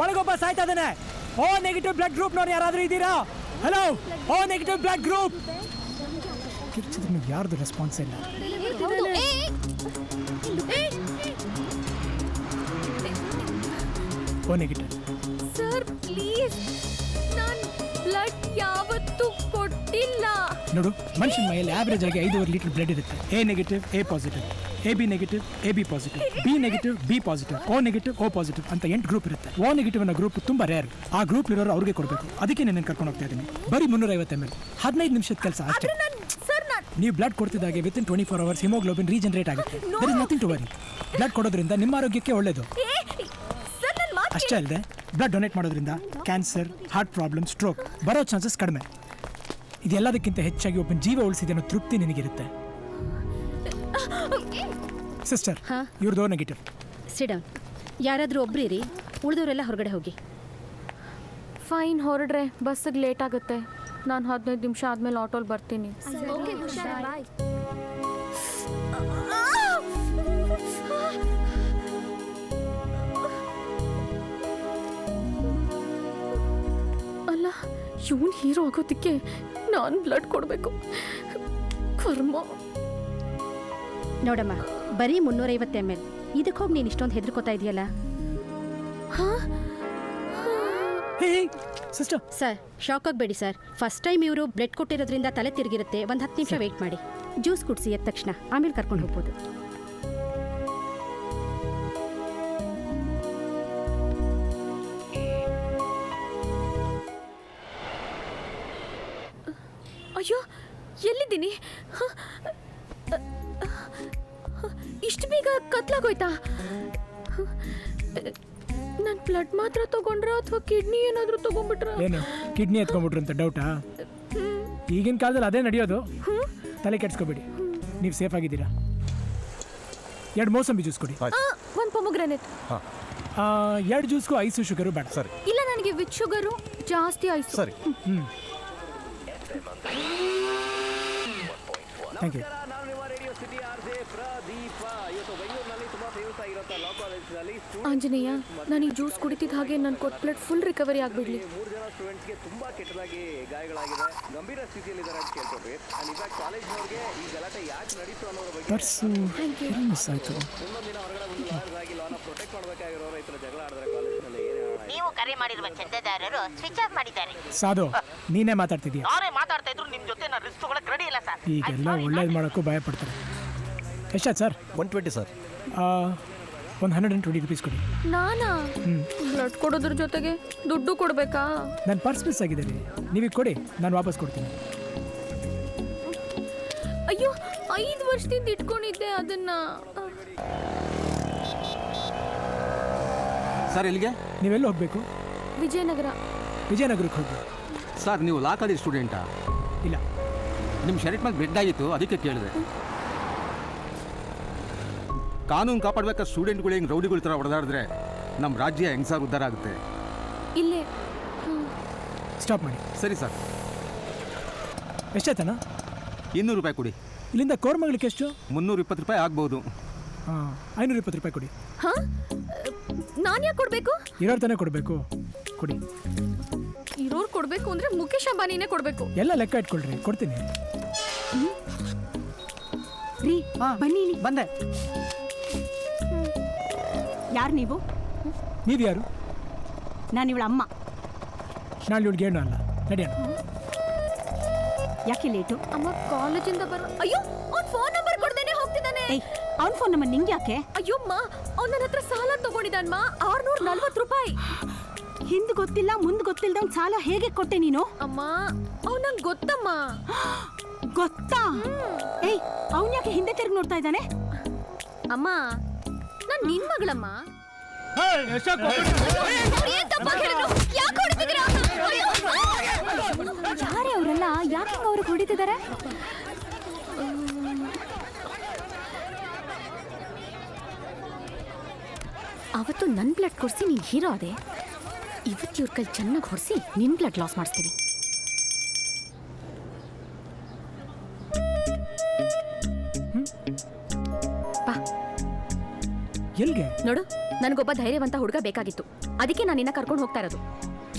ಒಳಗೊಬ್ಬ ಸಾಯ್ತಾ ಇದ್ದಾನೆ. ಓ negative blood group ನವ್ರು ಯಾರಾದ್ರೂ ಇದ್ದೀರಾ? Hello, O negative blood group. ಕಿರ್ಚಿದ್ರೆ ನೀವು ಯಾರ್ದು ರೆಸ್ಪಾನ್ಸ್ ಇಲ್ಲ. O negative. ಸರ್ ಪ್ಲೀಸ್, ನಾನು ಬ್ಲಡ್ ಯಾವತ್ತೂ ಕೊಟ್ಟಿಲ್ಲ. ನೋಡು, ಮನುಷ್ಯನ ಮೈಯಲ್ಲಿ ಆವರೇಜ್ ಆಗಿ 5.5 ಲೀಟರ್ ಬ್ಲಡ್ ಇರುತ್ತೆ. A negative, A positive, A B negative, A B positive, B negative, B positive, O negative, O positive ಅಂತ 8 ಗ್ರೂಪ್ ಇರುತ್ತೆ. ಓ ನೆಗೆಟಿವ್ ಅನ್ನೋ ಗ್ರೂಪ್ ತುಂಬಾ ರೇರ್. ಆ ಗ್ರೂಪ್ ಇರೋರು ಅವ್ರಿಗೆ ಕೊಡಬೇಕು. ಅದಕ್ಕೆ ನಾನು ಕರ್ಕೊಂಡು ಹೋಗ್ತಾ ಇದ್ದೀನಿ. ಬರೀ 350 ml, 15 ನಿಮಿಷದ ಕೆಲಸ ಅಷ್ಟೇ. ನೀವು ಬ್ಲಡ್ ಕೊಡ್ತಿದ್ದಾಗೆ ವಿತಿನ್ 24 hours ಹಿಮೋಗ್ಲೋಬಿನ್ ರೀಜನರೇಟ್ ಆಗುತ್ತೆ. There is nothing to worry. Blood ಕೊಡೋದ್ರಿಂದ ನಿಮ್ಮ ಆರೋಗ್ಯಕ್ಕೆ ಒಳ್ಳೇದು. ಅಷ್ಟೇ ಅಲ್ಲದೆ ಬ್ಲಡ್ ಡೊನೇಟ್ ಮಾಡೋದ್ರಿಂದ ಕ್ಯಾನ್ಸರ್, ಹಾರ್ಟ್ ಪ್ರಾಬ್ಲಮ್, ಸ್ಟ್ರೋಕ್ ಬರೋ ಚಾನ್ಸಸ್ ಕಡಿಮೆ. ಇದೆಲ್ಲದಕ್ಕಿಂತ ಹೆಚ್ಚಾಗಿ ಒಬ್ಬನ ಜೀವ ಉಳಿಸಿದೆ ಅನ್ನೋ ತೃಪ್ತಿ ನಿನಗಿರುತ್ತೆ. ಸಿಸ್ಟರ್, ಇವ್ರದ್ದು ನೆಗೆಟಿವ್. ಸಿಡೌನ್. ಯಾರಾದರೂ ಒಬ್ರಿರಿ, ಉಳಿದವರೆಲ್ಲ ಹೊರಗಡೆ ಹೋಗಿ. ಫೈನ್, ಹೊರಡ್ರೆ ಬಸ್ಸಿಗೆ ಲೇಟ್ ಆಗುತ್ತೆ. ನಾನು 15 ನಿಮಿಷ ಆದ್ಮೇಲೆ ಆಟೋಲ್ ಬರ್ತೀನಿ. ಅಲ್ಲ, ಇವನ್ ಹೀರೋ ಆಗೋದಕ್ಕೆ ನಾನು ಬ್ಲಡ್ ಕೊಡಬೇಕು. ಕರ್ಮ. ನೋಡಮ್ಮ, ಬರೀ 350 ml. ಇದಕ್ಕೆ ಹೋಗಿ ನೀನು ಇಷ್ಟೊಂದು ಹೆದರ್ಕೋತಾ ಇದೆಯಲ್ಲ. ಸಿಸ್ಟರ್, ಸರ್ ಶಾಕ್ ಆಗಬೇಡಿ ಸರ್. ಫಸ್ಟ್ ಟೈಮ್ ಇವರು ಬ್ಲಡ್ ಕೊಟ್ಟಿರೋದ್ರಿಂದ ತಲೆ ತಿರುಗಿರುತ್ತೆ. ಒಂದು 10 ನಿಮಿಷ ವೆಯ್ಟ್ ಮಾಡಿ. ಜ್ಯೂಸ್ ಕುಡಿಸಿ ಎದ್ದ ತಕ್ಷಣ ಆಮೇಲೆ ಕರ್ಕೊಂಡು ಹೋಗ್ಬೋದು. ಅಯ್ಯೋ, ಎಲ್ಲಿದ್ದೀನಿ? ಇಷ್ಟು ಬೇಗ ಕತ್ಲಾಗೋಯ್ತಾ? ನಾನು ಬ್ಲಡ್ ಮಾತ್ರ ತಗೊಂಡ್ರ ಅಥವಾ ಕಿಡ್ನಿ ಏನಾದರೂ ತಗೊಂಡ್ಬಿಟ್ರ? ಏನು ಕಿಡ್ನಿ ಎತ್ಕೊಂಡ್ಬಿಟ್ರು ಅಂತ ಡೌಟಾ? ಈಗಿನ ಕಾಲದಲ್ಲಿ ಅದೇ ನಡೆಯೋದು. ತಲೆ ಕೆಡ್ಸ್ಕೊಬೇಡಿ, ನೀವು ಸೇಫ್ ಆಗಿದ್ದೀರಾ. 2 ಮೋಸಂಬಿ ಜ್ಯೂಸ್ ಕೊಡಿ. 1 ಪೊಮೊಗ್ರಾನೇಟ್. 2 ಜ್ಯೂಸ್ಗೂ ಐಸು ಶುಗರು ಬೇಡ. ಸರಿ. ಇಲ್ಲ, ನನಗೆ ವಿತ್ ಶುಗರು ಜಾಸ್ತಿ ಐಸು. ಸರಿ. Thank you. ಆಂಜನೇಯ, ನಾನು ಈ ಜ್ಯೂಸ್ ಕುಡಿತಿದ್ದ ಹಾಗೆ ನನ್ನ ಕೊಟ್ಟ ಬ್ಲಡ್ ಫುಲ್ ರಿಕವರಿ ಆಗಿಬಿಡ್ಲಿ. 3 ಜನ ಸ್ಟೂಡೆಂಟ್ಸ್ಗೆ ತುಂಬಾ ಕೆಟ್ಟದಾಗಿ ಗಾಯಗಳಾಗಿದೆ, ಗಂಭೀರ ಸ್ಥಿತಿಯಲ್ಲಿದ್ದಾರೆ ಅಂತ ಕೇಳ್ಕೊಟ್ವಿ. ಅಂಡ್ ಇನ್ಫ್ಯಾಕ್ಟ್ ಕಾಲೇಜ್ನವ್ರಿಗೆ ಈ ಗಲಾಟೆ ಯಾಕೆ ನಡೀತು ಅನ್ನೋದ್ರ ಬಗ್ಗೆ ಮಿಸ್ ಆಯಿತು. ಮುಂದೊಂದು ದಿನ ಹೊರಗಡೆ ಬಂದು ಲಾಯರ್ಸ್ ಆಗಿ ಲಾನ ಪ್ರೊಟೆಕ್ಟ್ ಮಾಡಬೇಕಾಗಿರೋರು ಈ ಥರ ಜಗಳ ಆಡಿದ್ರೆ ಕಾಲೇಜ್ನಲ್ಲಿ ನೀವು ಕರೆ ಮಾಡಿರುವ ಚಂದಾದಾರರು ಸ್ವಿಚ್ ಆಫ್ ಮಾಡಿದ್ದಾರೆ. ಸಾಧು, ನೀನೇ ಮಾತಾಡ್ತಿದ್ದೀಯ. ಯಾರೇ ಮಾತಾಡ್ತಾ ಇದ್ರು ನಿಮ್ ಜೊತೆ ನಾನು ರಿಸ್ಕ್ ತಗೊಳಕ್ ರೆಡಿ ಇಲ್ಲ ಸರ್. ಈಗೆಲ್ಲ ಒಳ್ಳೇದು ಮಾಡೋಕ್ಕೂ ಭಯ ಪಡ್ತಾರೆ. ಎಷ್ಟಾಯ್ತು ಸರ್? 120 ಸರ್. ಒಂದು 120 rupees ಕೊಡಿ. ನಾನಾ ಬ್ಲಡ್ ಕೊಡೋದ್ರ ಜೊತೆಗೆ ದುಡ್ಡು ಕೊಡ್ಬೇಕಾ? ನನ್ನ ಪರ್ಸ್ ಮಿಸ್ ಆಗಿದೆ ರೀ, ನೀವೀಗ ಕೊಡಿ, ನಾನು ವಾಪಸ್ ಕೊಡ್ತೀನಿ. ಅಯ್ಯೋ, 5 ವರ್ಷದಿಂದ ಇಟ್ಕೊಂಡಿದ್ದೆ ಅದನ್ನ. ಸರ್ ಎಲ್ಲಿಗೆ? ನೀವೆಲ್ಲ ಹೋಗಬೇಕು? ವಿಜಯನಗರ. ವಿಜಯನಗರಕ್ಕೆ ಹೋಗಿ. ಸರ್ ನೀವು ಲಾ ಕಾಲೇಜ್ ಸ್ಟೂಡೆಂಟಾ? ಇಲ್ಲ, ನಿಮ್ಮ ಶರ್ಟ್ ಮೇಲೆ ಬ್ಲಡ್ ಆಗಿತ್ತು, ಅದಕ್ಕೆ ಕೇಳಿದೆ. ಕಾನೂನು ಕಾಪಾಡಬೇಕಾದ ಸ್ಟೂಡೆಂಟ್ಗಳು ಹೆಂಗೆ ರೌಡಿಗಳ ಥರ ಹೊಡೆದಾಡಿದ್ರೆ ನಮ್ಮ ರಾಜ್ಯ ಹೆಂಗೆ ಸರ್ ಉದ್ಧಾರ ಆಗುತ್ತೆ? ಇಲ್ಲೇ ಸ್ಟಾಪ್ ಮಾಡಿ. ಸರಿ ಸರ್. ಎಷ್ಟಾಯ್ತಾನ? 200 ರೂಪಾಯಿ ಕೊಡಿ. ಇಲ್ಲಿಂದ ಕೋರ್ಮಂಗ್ಲಕ್ಕೆ ಎಷ್ಟು? 320 ರೂಪಾಯಿ ಆಗ್ಬೋದು. 520 ರೂಪಾಯಿ ಕೊಡಿ. ಹಾಂ, ನಾನು ಯಾಕೆ ಕೊಡಬೇಕು? ಇರೋರು ತಾನೇ ಕೊಡಬೇಕು, ಕೊಡಿ. ಇರೋರು ಕೊಡಬೇಕು ಅಂದರೆ ಮುಖೇಶ್ ಅಂಬಾನಿನೇ ಕೊಡಬೇಕು. ಎಲ್ಲ ಲೆಕ್ಕ ಇಟ್ಕೊಳ್ರಿ, ಕೊಡ್ತೀನಿ. ರೀ, ಬನ್ನಿ. ಬಂದೆ. ಯಾರು ನೀವು? ನೀವು ಯಾರು? ನಾನು ಇವಳ ಅಮ್ಮ. ನಾನು ಇವಳಿಗೆ ಏನು ಅಲ್ಲ, ನಡೆಯೋಣ. ಯಾಕೆ ಲೇಟು? ಅಮ್ಮ ಕಾಲೇಜಿಂದ ಅಯ್ಯೋ, ಅವ್ನ ಫೋನ್ ನಂಬರ್ ಕೊಡ್ದೇನೆ ಹೋಗ್ತಿದ್ದಾನೆ. ಅವ್ನ ಫೋನ್ ನಂಬರ್ ನಿಂಗೆ ಯಾಕೆ? ಅಯ್ಯೋಮ್ಮ, ಅವ್ನ ನನ್ನ ಹತ್ರ ಸಾಲ ತಗೊಂಡಿದ್ದಾನಮ್ಮ, 640 ರೂಪಾಯಿ. ಹಿಂದ್ ಗೊತ್ತಿಲ್ಲ ಮುಂದ್ ಗೊತ್ತಿಲ್ಲದ ಅವ್ನ ಸಾಲ ಹೇಗೆ ಕೊಟ್ಟೆ ನೀನು? ಅಮ್ಮ, ಅವ್ನು ನಂಗೆ ಗೊತ್ತಮ್ಮ. ಗೊತ್ತಾ? ಅವ್ನ ಯಾಕೆ ಹಿಂದೆ ತಿರುಗಿ ನೋಡ್ತಾ ಇದ್ದಾನೆ? ಅಮ್ಮ, ನಾನು ನಿನ್ ಮಗಳಮ್ಮ. ಯಾರೇ ಅವರೆಲ್ಲ? ಯಾಕೆ ಅವ್ರು ಹೊಡಿತಿದ್ದಾರೆ? ಅವತ್ತು ನನ್ನ ಬ್ಲಡ್ ಕೊಡಿಸಿ ನೀನು ಹೀರೋ ಅದೇ. ಇವತ್ತು ಇವ್ರ ಕೈ ಚೆನ್ನಾಗಿ ಹೊಡಿಸಿ ನಿನ್ನ ಬ್ಲಡ್ ಲಾಸ್ ಮಾಡಿಸ್ತೀನಿ. ಬಾ. ಎಲ್ಗೆ? ನೋಡು, ನನಗೊಬ್ಬ ಧೈರ್ಯವಂತ ಹುಡುಗ ಬೇಕಾಗಿತ್ತು. ಅದಕ್ಕೆ ನಾನು ನಿನ್ನ ಕರ್ಕೊಂಡು ಹೋಗ್ತಾ ಇರೋದು.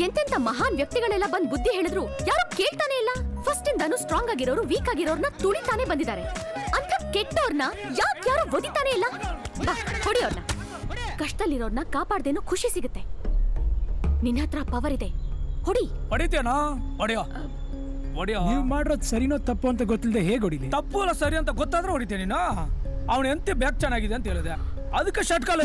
ಎಂತೆಂತ ಮಹಾನ್ ವ್ಯಕ್ತಿಗಳೆಲ್ಲ ಬಂದ್ ಬುದ್ಧಿ ಹೇಳಿದ್ರು ಯಾರು ಕೇಳ್ತಾನೆ ಇಲ್ಲ. ಫಸ್ಟ್ ಇಂದಾನು ಸ್ಟ್ರಾಂಗ್ ಆಗಿರೋರು ವೀಕ್ ಆಗಿರೋರ್ನ ತುಳಿತಾನೆ ಬಂದಿದ್ದಾರೆ. ಅಂತ ಕೆಟ್ಟವ್ರನ್ನ ಯಾರು ಒದಿತಾನೆ ಇಲ್ಲ. ಬಾ ಹೊಡಿಯೋರ್ನ. ಕಷ್ಟದಲ್ಲಿರೋರ್ನ ಕಾಪಾಡ್ದೇನೋ ಖುಷಿ ಸಿಗುತ್ತೆ. ನಿನ್ನ ಹತ್ರ ಪವರ್ ಇದೆ, ಹೊಡಿ. ಹೊಡಿತೇನೋ ಹೊಡಿಯೋ ಹೊಡಿಯೋ. ನೀವು ಮಾಡಿರೋದು ಸರಿನೋ ತಪ್ಪು ಅಂತ ಗೊತ್ತಿಲ್ಲದೆ ಹೇಗೆ ಹೊಡಿಲಿ? ತಪ್ಪು ಅಲ್ಲ ಸರಿ ಅಂತ ಗೊತ್ತಾದ್ರೆ ಹೊಡಿತೇನೆ ನೀನು. ಅವನು ಎಂತ ಬ್ಯಾಗ್ ಚೆನ್ನಾಗಿದೆ ಅಂತ ಹೇಳಿದೆ, ಅದಕ್ಕೆ ಶರ್ಟ್ ಕಾಲ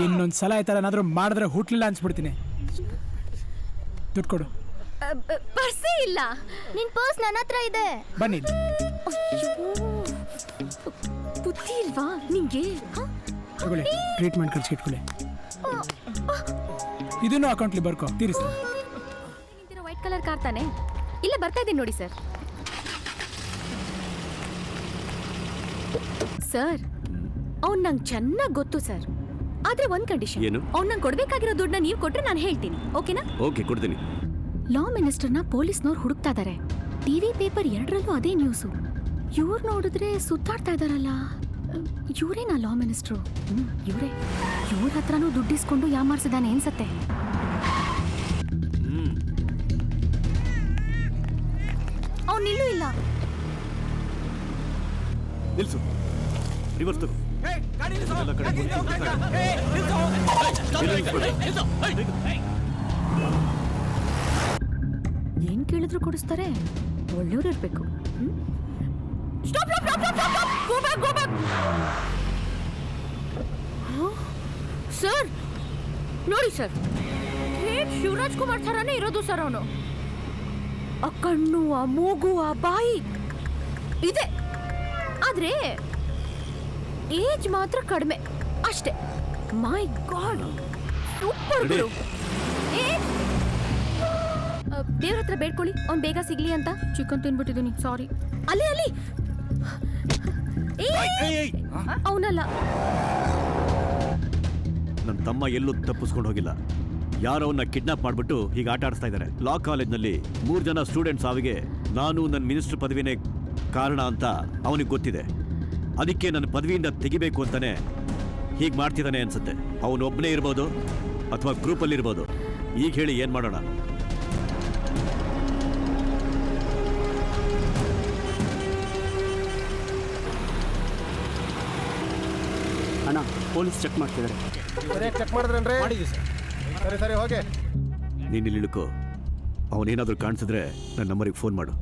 ಇನ್ನೊಂದು ಸಲ ಈ ಥರ ಏನಾದರೂ ಮಾಡಿದ್ರೆ ಹುಟ್ಲಿಲ್ಲ ಅನ್ಸ್ಬಿಡ್ತೀನಿ. ದುಡ್ಡು ಕೊಡು. ಪರ್ಸೇ ಇಲ್ಲ. ನಿನ್ ಪರ್ಸ್ ನನ್ನ ಹತ್ರ ಇದೆ. ಬನ್ನಿ. ಬುದ್ಧಿ ಇಲ್ವಾ ನಿಂಗೆ? ತಗೊಳ್ಳಿ, ಟ್ರೀಟ್ಮೆಂಟ್ ಖರ್ಚಿಗೆ ಇಟ್ಕೊಳ್ಳಿ. ಇದನ್ನು ಅಕೌಂಟ್ಲಿ ಬರ್ಕೋ, ತೀರಿಸಿ. ವೈಟ್ ಕಲರ್ ಕಾರ್ ತಾನೆ? ಇಲ್ಲ ಬರ್ತಾ ಇದ್ದೀನಿ ನೋಡಿ ಸರ್. ಸರ್ ಅವ್ನು ನಂಗೆ ಚೆನ್ನಾಗಿ ಗೊತ್ತು ಸರ್. ಆದ್ರೆ ಒಂದ್ ಕಂಡೀಷನ್. ಏನು? ಅವ್ನು ನಂಗೆ ಕೊಡ್ಬೇಕಾಗಿರೋ ದುಡ್ಡನ್ನ ನೀವು ಕೊಟ್ರೆ ನಾನು ಹೇಳ್ತೀನಿ, ಓಕೆನಾ? ಓಕೆ, ಕೊಡ್ತೀನಿ. ಲಾ ಮಿನಿಸ್ಟರ್ನ ಪೊಲೀಸ್ನವ್ರು ಹುಡುಕ್ತಾ ಇದಾರೆ. ಟಿವಿ ಪೇಪರ್ ಎರಡರಲ್ಲೂ ಅದೇ ನ್ಯೂಸು. ಇವ್ರು ನೋಡಿದ್ರೆ ಸುತ್ತಾಡ್ತಾ ಇದಾರಲ್ಲ, ಇವರೇನಾ ಲಾ ಮಿನಿಸ್ಟ್ರು? ಇವರೇ. ಇವ್ರ ಹತ್ರನೂ ದುಡ್ಡಿಸ್ಕೊಂಡು ಯಾಮಾರ್ಸಿದಾನೆ ಅನ್ಸತ್ತೆ. ಅವ್ನು ನಿಲ್ಲೂ ಇಲ್ಲ. ನಿಲ್ಸು, ರಿವರ್ಸ್ ತಗೋ. ಎಲ್ಲ ಕಡೆ ಏನ್ ಕೇಳಿದ್ರು ಕೊಡಿಸ್ತಾರೆ. ಒಳ್ಳೆಯವ್ರು ಇರ್ಬೇಕು. ಸರ್ ನೋಡಿ ಸರ್, ಶಿವರಾಜ್ ಕುಮಾರ್ ಥರಾನೇ ಇರೋದು ಸರ್ ಅವನು. ಆ ಕಣ್ಣು, ಆ ಮೂಗು, ಆ ಬಾಯಿ ಇದೆ, ಆದ್ರೆ ಏಜ್ ಮಾತ್ರ ಕಡಿಮೆ ಅಷ್ಟೇ. ಮೈ ಗಾಡ್, ಸೂಪರ್ ಗುರು. ದೇವ್ರ ಹತ್ರ ಬೇಡ್ಕೊಳ್ಳಿ ಅವ್ನು ಬೇಗ ಸಿಗ್ಲಿ ಅಂತ. ಚಿಕನ್ ತಿನ್ಬಿಟ್ಟಿದ್ದೀನಿ, ಸಾರಿ. ಅಲ್ಲಿ ಅವನಲ್ಲ. ನನ್ನ ತಮ್ಮ ಎಲ್ಲೂ ತಪ್ಪಿಸ್ಕೊಂಡು ಹೋಗಿಲ್ಲ. ಯಾರೋ ಅವನ್ನ ಕಿಡ್ನಾಪ್ ಮಾಡಿಬಿಟ್ಟು ಹೀಗೆ ಆಟ ಆಡಿಸ್ತಾ ಇದ್ದಾರೆ. ಲಾ ಕಾಲೇಜ್ನಲ್ಲಿ 3 ಜನ ಸ್ಟೂಡೆಂಟ್ಸ್ ಸಾವಿಗೆ ನಾನು ನನ್ನ ಮಿನಿಸ್ಟರ್ ಪದವಿನೇ ಕಾರಣ ಅಂತ ಅವನಿಗೆ ಗೊತ್ತಿದೆ. ಅದಕ್ಕೆ ನನ್ನ ಪದವಿಯಿಂದ ತೆಗಿಬೇಕು ಅಂತಾನೆ ಹೀಗೆ ಮಾಡ್ತಿದ್ದಾನೆ ಅನ್ಸುತ್ತೆ. ಅವನೊಬ್ಬನೇ ಇರ್ಬೋದು ಅಥವಾ ಗ್ರೂಪಲ್ಲಿ ಇರ್ಬೋದು. ಈಗ ಹೇಳಿ ಏನು ಮಾಡೋಣ? ಅಣ್ಣ, ಪೊಲೀಸ್ ಚೆಕ್ ಮಾಡ್ತಿದ್ದಾರೆ. ಚೆಕ್ ಮಾಡಿದ್ರೇನ್ರಿ? ಮಾಡಿದ್ವಿ ಸರ್. ಸರಿ ಸರಿ, ಹೋಗಿ. ನೀನು ಇಲ್ಲಿ ಇಳ್ಕೋ. ಅವನೇನಾದರೂ ಕಾಣಿಸಿದ್ರೆ ನನ್ನ ನಂಬರಿಗೆ ಫೋನ್ ಮಾಡು.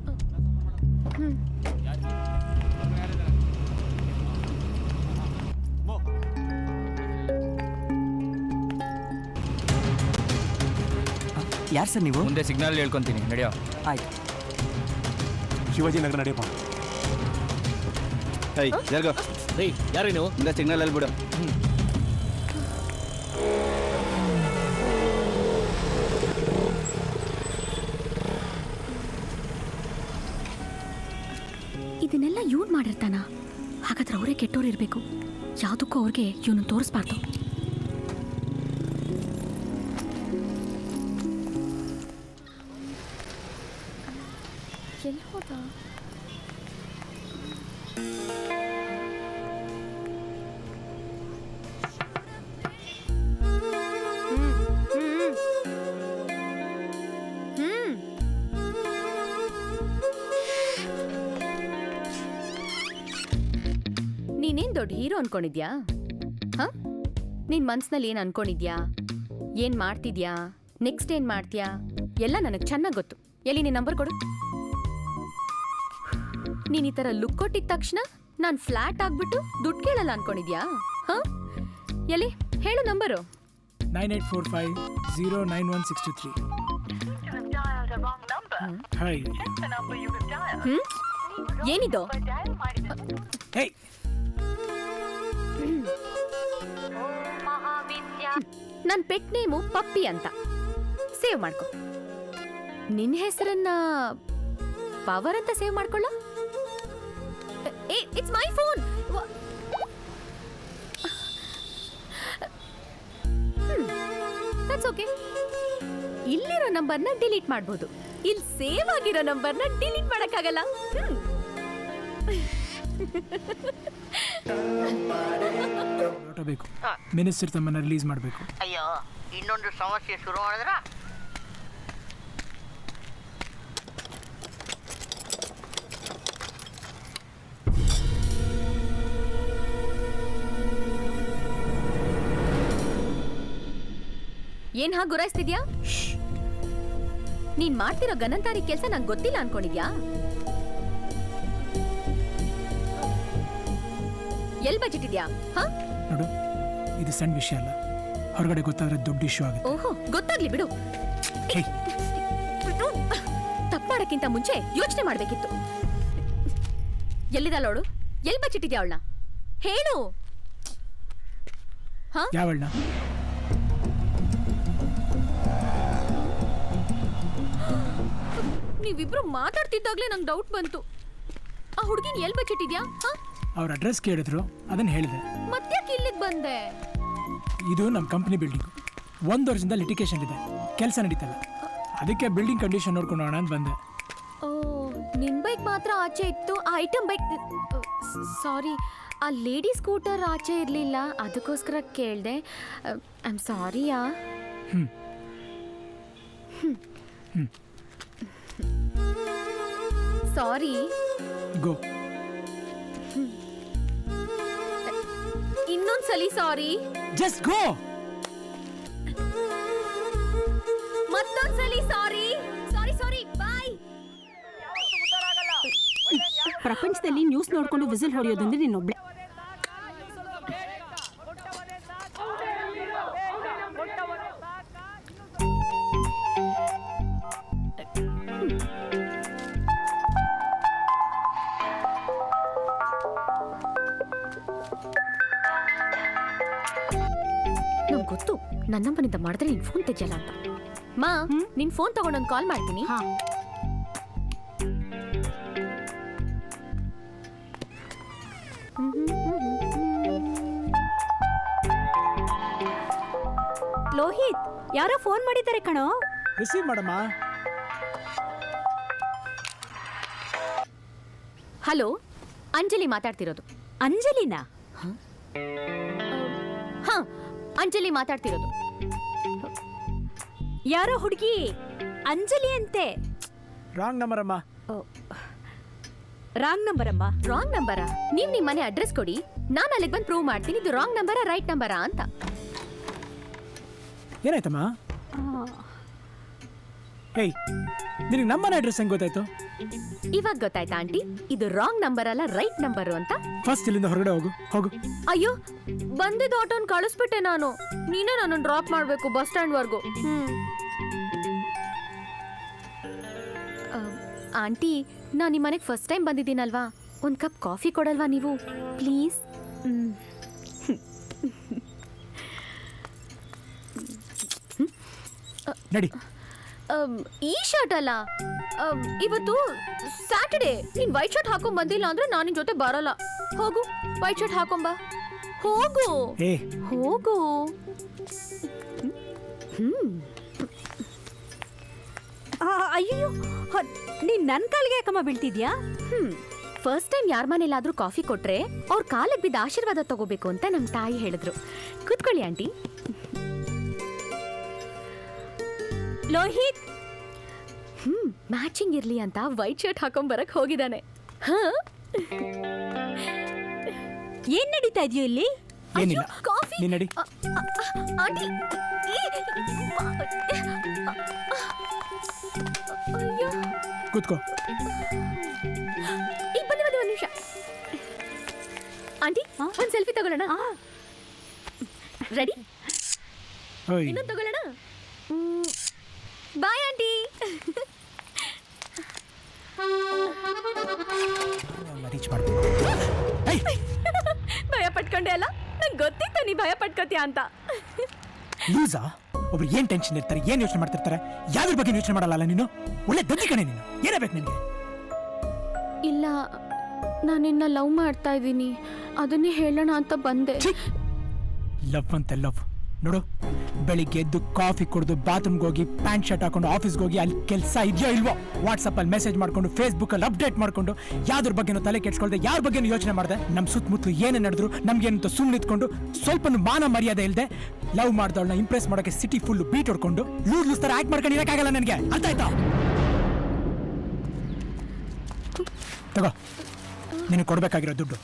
ಯಾರು ಸರ್ ನೀವು? ಮುಂದೆ ಸಿಗ್ನಲ್ ಹೇಳ್ಕೊಂತೀನಿ, ನಡೆಯೋ. ಆಯ್ತು. ಶಿವಾಜಿ ನಗರ ನಡೆಯಪ್ಪ. ಯಾರು ನೀವು? ಮುಂದೆ ಸಿಗ್ನಲ್ ಅಲ್ಲಿ ಬಿಡು. ಇದನ್ನೆಲ್ಲ ಇವ್ನು ಮಾಡಿರ್ತಾನ? ಹಾಗಾದ್ರೆ ಅವರೇ ಕೆಟ್ಟೋರು ಇರಬೇಕು. ಯಾವುದಕ್ಕೂ ಅವ್ರಿಗೆ ಇವನು ತೋರಿಸ್ಬಾರ್ದು. ಎಲ್ಲಿ ಹೋದ? ನೀನೇನ್ ದೊಡ್ಡ ಹೀರೋ ಅನ್ಕೊಂಡಿದ್ಯಾ? ಹ? ನಿನ್ ಮನ್ಸಿನಲ್ಲಿ ಏನ್ ಅನ್ಕೊಂಡಿದ್ಯಾ? ಏನ್ ಮಾಡ್ತಿದ್ಯಾ? ನೆಕ್ಸ್ಟ್ ಏನ್ ಮಾಡ್ತೀಯಾ? ಎಲ್ಲ ನನಗೆ ಚೆನ್ನಾಗಿ ಗೊತ್ತು. ಎಲ್ಲಿ ನಿನ್ ನಂಬರ್ ಕೊಡು. ನೀನ್ ಈ ತರ ಲುಕ್ ಕೊಟ್ಟಿದ ತಕ್ಷಣ ನಾನ್ ಫ್ಲಾಟ್ ಆಗ್ಬಿಟ್ಟು ದುಡ್ಡು ಕೇಳಲ್ಲ ಅನ್ಕೊಂಡಿದ್ಯಾ? ಹ? ಎಲ್ಲಿ ಹೇಳು ನಂಬರು. 9845091623. ಹಾಯ್. ಏನಿದು? ನನ್ನ ಪೆಟ್ ನೇಮು ಪಪ್ಪಿ ಅಂತ ಸೇವ್ ಮಾಡ್ಕೊ. ನಿನ್ನ ಹೆಸರನ್ನ ಪವರ್ ಅಂತ ಸೇವ್ ಮಾಡ್ಕೊಳ್ಳ. It's my phone. That's okay. ಇಲ್ಲಿರೋ ನಂಬರ್ನ ಡಿಲೀಟ್ ಮಾಡ್ಬೋದು, ಇಲ್ಲಿ ಸೇವ್ ಆಗಿರೋ ನಂಬರ್ನ ಡಿಲೀಟ್ ಮಾಡಕ್ಕಾಗಲ್ಲ. ಬೇಕು ಮಿನಿಸ್ಟರ್ ತಮ್ಮನ್ನ ರಿಲೀಸ್ ಮಾಡಬೇಕು. ಅಯ್ಯೋ, ಇನ್ನೊಂದು ಸಮಸ್ಯೆ ಶುರು ಮಾಡಿದ್ರ. ಏನ್ ಹಾಗೆ ಗುರಾಯಿಸ್ತಿದ್ಯಾ? ನೀನ್ ಮಾಡ್ತಿರೋ ಗನಂತಾರಿ ಕೆಲ್ಸ ನಂಗೆ ಗೊತ್ತಿಲ್ಲ ಅನ್ಕೊಂಡಿದ್ಯಾ? ಎಲ್ ಬಚ್ಚಿಟ್ಟಿದ್ಯಾ? ನೋಡು, ಇದು ಸಣ್ಣ ವಿಷಯ ಅಲ್ಲ, ಹೊರಗಡೆ ಗೊತ್ತಾದ್ರೆ ದೊಡ್ಡ ಇಶ್ಯೂ ಆಗುತ್ತೆ. ಓಹೋ, ಗೊತ್ತಾಗ್ಲಿ ಬಿಡು. ತಪ್ಪು ಮಾಡಕ್ಕಿಂತ ಮುಂಚೆ ಯೋಚನೆ ಮಾಡ್ಬೇಕಿತ್ತು. ಎಲ್ಲಿದಲ್ಲೋಳು? ಎಲ್ ಬಚ್ಚಿಟ್ಟಿದ್ಯಾ ಅವಳನ್ನ? ಹೇಳು. ಯಾವಳನ್ನ? ನೀವಿಬ್ರು ಮಾತಾಡ್ತಿದ್ದಾಗ್ಲೇ ನಂಗೆ ಡೌಟ್ ಬಂತು. ಆ ಹುಡುಗಿನ ಎಲ್ ಬಚ್ಚಿಟ್ಟಿದ್ಯಾ? ಅವ್ರ ಅಡ್ರೆಸ್ ಕೇಳಿದ್ರು, ಅದನ್ನ ಹೇಳಿದೆ. ಮತ್ತ್ಯಾಕೆ ಇಲ್ಲಿಗೆ ಬಂದೆ? ಇದು ನಮ್ಮ ಕಂಪ್ನಿ ಬಿಲ್ಡಿಂಗು. 1 ವರ್ಷದಿಂದ ಲಿಟಿಗೇಷನ್ ಇದೆ, ಕೆಲಸ ನಡೀತಲ್ಲ, ಅದಕ್ಕೆ ಬಿಲ್ಡಿಂಗ್ ಕಂಡೀಷನ್ ನೋಡ್ಕೊಂಡು ಹೋಗೋಣ ಅಂತ ಬಂದೆ. ಓ, ನಿನ್ ಬೈಕ್ ಮಾತ್ರ ಆಚೆ ಇತ್ತು, ಆ ಐಟಮ್ ಬೈಕ್ ಸಾರಿ, ಆ ಲೇಡಿ ಸ್ಕೂಟರ್ ಆಚೆ ಇರಲಿಲ್ಲ, ಅದಕ್ಕೋಸ್ಕರ ಕೇಳಿದೆ. ಐ ಆಮ್ ಸಾರಿಯಾ. ಸಾರಿ. ಗೋ. ಇನ್ನೊಂದ್ಸಲಿ ಸಾರಿ. Just go. ಮತ್ತೊಂದ್ಸಲಿ ಸಾರಿ. Sorry sorry, bye. ಪ್ರಪಂಚದಲ್ಲಿ ನ್ಯೂಸ್ ನೋಡ್ಕೊಂಡು ವಿಸಿಲ್ ಹೊಡೆಯೋದಂದ್ರೆ ನೀನೊಬ್ಳೆ. ನಂಗೆ ಗೊತ್ತು, ನನ್ನ ನಂಬರಿಂದ ಮಾಡಿದ್ರೆ ನಿನ್ ಫೋನ್ ತೆಗಿಯಲ್ಲ ಅಂತ. ಮಾ, ನಿನ್ ಫೋನ್ ತಗೊಂಡೊಂದು ಕಾಲ್ ಮಾಡ್ತೀನಿ. ಲೋಹಿತ್, ಯಾರೋ ಫೋನ್ ಮಾಡಿದ್ದಾರೆ ಕಣೋ. ರಿಸೀವ್ ಮಾಡಮ್ಮ. ಹಲೋ, ಅಂಜಲಿ ಮಾತಾಡ್ತಿರೋದು. ಅಂಜಲಿನಾ? ಹಾ, ಅಂಜಲಿ ಮಾತಾಡ್ತಿರೋದು. ಯಾರೋ ಹುಡುಗಿ ಅಂಜಲಿ ಅಂತೆ. ರಾಂಗ್ ನಂಬರ್ ಅಮ್ಮ. ರಾಂಗ್ ನಂಬರ್ ಅಮ್ಮ. ರಾಂಗ್ ನಂಬರಾ? ನೀವ್ ನಿಮ್ ಮನೆ ಅಡ್ರೆಸ್ ಕೊಡಿ, ನಾನು ಅಲ್ಲಿಗೆ ಬಂದು ಪ್ರೂವ್ ಮಾಡ್ತೀನಿ ಇದು ರಾಂಗ್ ನಂಬರಾ ರೈಟ್ ನಂಬರಾ ಅಂತ. ಏನಾಯ್ತಮ್ಮ? ಏಯ್, ನಿನಗೆ ನಮ್ಮನೆ ಅಡ್ರೆಸ್ ಹೆಂಗ್ ಗೊತ್ತಾಯ್ತು? ಇವಾಗ ಗೊತ್ತಾಯ್ತಾ ಆಂಟಿ, ಇದು ರಾಂಗ್ ನಂಬರ್ ಅಲ್ಲ ರೈಟ್ ನಂಬರು ಅಂತ? ಫಸ್ಟ್ ಇಲ್ಲಿಂದ ಹೊರಗಡೆ ಹೋಗು. ಹೋಗು. ಅಯ್ಯೋ, ಬಂದಿದ್ದ ಆಟೋನ್ ಕಳಿಸ್ಬಿಟ್ಟೆ ನಾನು. ನೀನೇ ನನ್ನನ್ನು ಡ್ರಾಪ್ ಮಾಡಬೇಕು ಬಸ್ ಸ್ಟ್ಯಾಂಡ್ ವರ್ಗೂ. ಆಂಟಿ, ನಾನು ನಿಮ್ಮ ಮನೆಗೆ ಫಸ್ಟ್ ಟೈಮ್ ಬಂದಿದ್ದೀನಲ್ವಾ, ಒಂದು ಕಪ್ ಕಾಫಿ ಕೊಡಲ್ವಾ ನೀವು ಪ್ಲೀಸ್? ನಡಿ. ಈ ಶರ್ಟ್ ಅಲ್ಲ, ಇವತ್ತು ಸ್ಯಾಟರ್ಡೇ. ನೀನ್ ವೈಟ್ ಶರ್ಟ್ ಹಾಕೊಂಡ್ ಬಂದಿಲ್ಲ ಅಂದ್ರೆ ನಾನು ನಿನ್ ಜೊತೆ ಬರಲ್ಲ. ಹೋಗು, ವೈಟ್ ಶರ್ಟ್ ಹಾಕೊಂಬ. ಹೋಗು ಹೋಗು. ಅಯ್ಯೋ, ನೀನ್ ನನ್ ಕಾಲಿಗೆ ಯಾಕಮ್ಮ ಬೀಳ್ತಿದ್ಯಾ? ಫಸ್ಟ್ ಟೈಮ್ ಯಾರ ಮನೇಲಾದ್ರೂ ಕಾಫಿ ಕೊಟ್ರೆ ಅವ್ರ ಕಾಲಿಗೆ ಬಿದ್ದ ಆಶೀರ್ವಾದ ತಗೋಬೇಕು ಅಂತ ನಮ್ ತಾಯಿ ಹೇಳಿದ್ರು. ಕೂತ್ಕೊಳ್ಳಿ ಆಂಟಿ. ಲೋಹಿತ್ ಮ್ಯಾಚಿಂಗ್ ಇರ್ಲಿ ಅಂತ ವೈಟ್ ಶರ್ಟ್ ಹಾಕೊಂಡ್ ಬರಕ್ ಹೋಗಿದ್ದಾನೆ. ಏನ್ ನಡೀತಾ ಇದೆಯೋ ಇಲ್ಲಿ? ಏನಿಲ್ಲ, ಕಾಫಿ. ನೀನ್ ನಡಿ. ಆಂಟಿ, ಕೂತ್ಕೋ. ಈಗ ಬನ್ನಿ ಒಂದು ನಿಮಿಷ. ಆಂಟಿ, ಒಂದ್ ಸೆಲ್ಫಿ ತಗೊಳ್ಳೋಣ. ರೆಡಿ? ಇನ್ನೊಂದು ತಗೊಳ್ಳೋಣ. Bye aunty. ಭಯ ಪಟ್ಕೊಂಡೆ ಅಲ್ಲ? ನಂಗೆ ಗೊತ್ತಿತ್ತು ನೀ ಭಯ ಪಟ್ಕೋತೀಯ ಅಂತ. ಲೂಸಾ? ಒಬ್ರು ಏನ್ ಟೆನ್ಷನ್ ಇರ್ತಾರೆ, ಏನ್ ಯೋಚನೆ ಮಾಡ್ತಿರ್ತಾರೆ, ಯಾವ್ದ್ರ ಬಗ್ಗೆ ಯೋಚನೆ ಮಾಡಲ್ಲ ನೀನು. ಒಳ್ಳೆ ದೊಡ್ಡ ಕಣೆ ನೀನು. ಏನಾಗಬೇಕು ನಿನ್ಗೆ? ಇಲ್ಲ, ನಾನಿನ್ನ ಲವ್ ಮಾಡ್ತಾ ಇದ್ದೀನಿ, ಅದನ್ನೇ ಹೇಳೋಣ ಅಂತ ಬಂದೆ. ಲವ್ ಅಂತೆ ಲವ್. ನೋಡು, ಬೆಳಿಗ್ಗೆ ಎದ್ದು ಕಾಫಿ ಕುಡಿದು ಬಾತ್ರೂಮ್ಗೆ ಹೋಗಿ ಪ್ಯಾಂಟ್ ಶರ್ಟ್ ಹಾಕೊಂಡು ಆಫೀಸ್ಗೆ ಹೋಗಿ ಅಲ್ಲಿ ಕೆಲಸ ಇದೆಯೋ ಇಲ್ವೋ ವಾಟ್ಸಪ್ಪಲ್ಲಿ ಮೆಸೇಜ್ ಮಾಡ್ಕೊಂಡು ಫೇಸ್ಬುಕ್ಕಲ್ಲಿ ಅಪ್ಡೇಟ್ ಮಾಡ್ಕೊಂಡು ಯಾವ್ದ್ರ ಬಗ್ಗೆನೂ ತಲೆ ಕೆಡ್ಸ್ಕೊಳ್ದೆ, ಯಾರ ಬಗ್ಗೆನೂ ಯೋಚನೆ ಮಾಡಿದೆ, ನಮ್ಮ ಸುತ್ತಮುತ್ತಲು ಏನೇ ನಡೆದ್ರು ನಮ್ಗೇನಂತ ಸುಮ್ಮನೆ ಇದ್ಕೊಂಡು ಸ್ವಲ್ಪ ಮಾನ ಮರ್ಯಾದೆ ಇಲ್ಲದೆ ಲವ್ ಮಾಡ್ದವಳನ್ನ ಇಂಪ್ರೆಸ್ ಮಾಡೋಕೆ ಸಿಟಿ ಫುಲ್ ಬೀಟ್ ಹೊಡ್ಕೊಂಡು ಲೂಸ್ ಥರ ಆಕ್ಟ್ ಮಾಡ್ಕೊಂಡು ಇರೋಕ್ಕಾಗಲ್ಲ ನನಗೆ. ಅರ್ಥ ಆಯ್ತಾ? ತಗೋ, ನಿನಗೆ ಕೊಡ್ಬೇಕಾಗಿರೋ ದುಡ್ಡು.